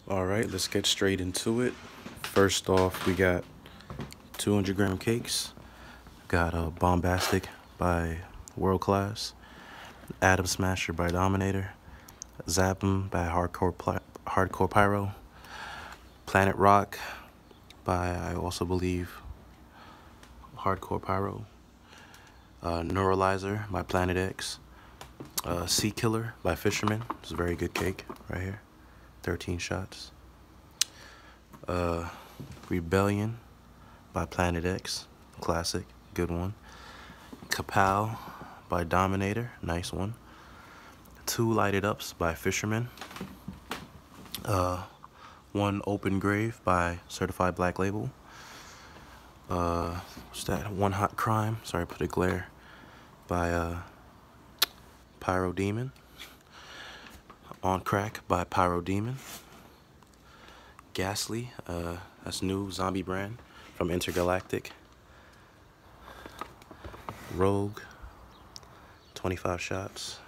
All right, let's get straight into it. First off, we got 200-gram cakes. Got a Bombastic by World Class, Atom Smasher by Dominator, Zapp'em by Hardcore Pyro, Planet Rock by, I also believe, Hardcore Pyro, Neuralizer by Planet X, Sea Killer by Fisherman. It's a very good cake right here. 13 shots. Rebellion by Planet X. Classic. Good one. Kapow by Dominator. Nice one. Two Lighted Ups by Fisherman. One Open Grave by Certified Black Label. What's that? One Hot Crime. Sorry, I put a glare. By Pyro Demon. On Crack by Pyro Demon. Ghastly, that's new zombie brand from Intergalactic. Rogue, 25 shots.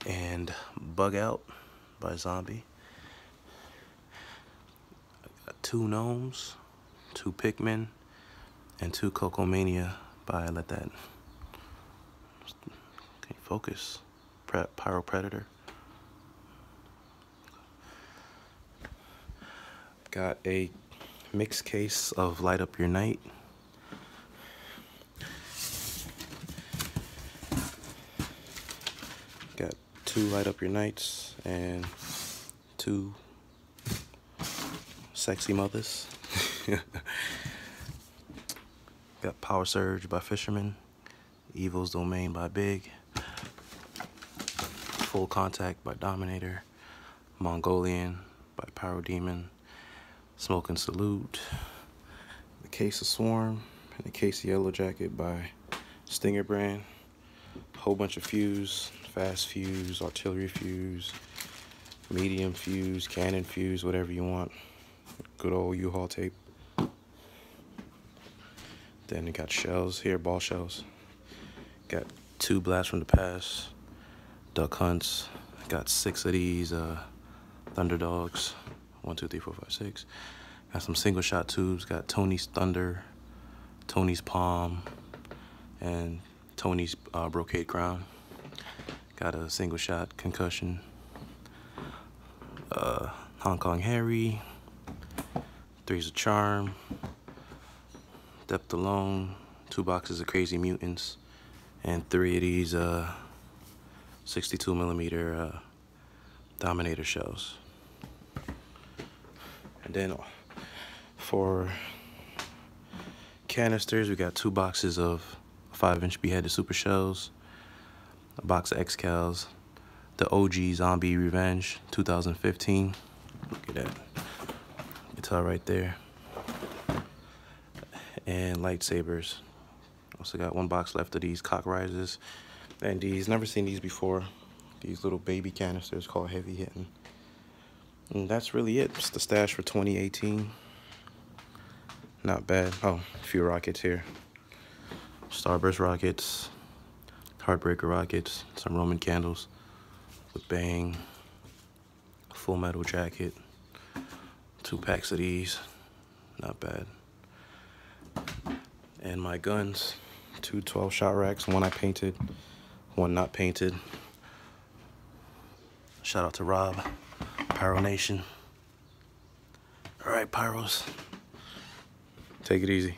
And Bug Out by Zombie. Got two Gnomes, two Pikmin, and two Cocomania by Let That. Okay, focus. Pyro Predator. Got a mixed case of Light Up Your Night. Got two Light Up Your Nights and two Sexy Mothers. Got Power Surge by Fisherman, Evil's Domain by Big, Full Contact by Dominator, Mongolian by Pyro Demon, Smoke and Salute, the case of Swarm, and the case of Yellow Jacket by Stinger brand. Whole bunch of fuse, fast fuse, artillery fuse, medium fuse, cannon fuse, whatever you want. Good old U-Haul tape. Then you got shells here, ball shells. Got two Blasts from the Past, Duck Hunts. Got 6 of these Thunderdogs. 1, 2, 3, 4, 5, 6. Got some single shot tubes. Got Tony's Thunder, Tony's Palm, and Tony's Brocade Crown. Got a single shot Concussion. Hong Kong Harry. 3's a Charm. Depth Alone. 2 boxes of Crazy Mutants. And 3 of these 62mm Dominator shells. And then for canisters, we got 2 boxes of 5-inch beheaded super shells, a box of X-Cals, the OG Zombie Revenge 2015. Look at that. You can tell right there. And lightsabers. Also got 1 box left of these Cock Rises. And these, never seen these before. These little baby canisters called Heavy Hitting. And that's really it. It's the stash for 2018. Not bad. Oh, a few rockets here. Starburst rockets, Heartbreaker rockets, some Roman candles with Bang, Full Metal Jacket, 2 packs of these. Not bad. And my guns, 2 12-shot racks. 1 I painted, 1 not painted. Shout out to Rob, Pyro Nation. All right, Pyros, take it easy.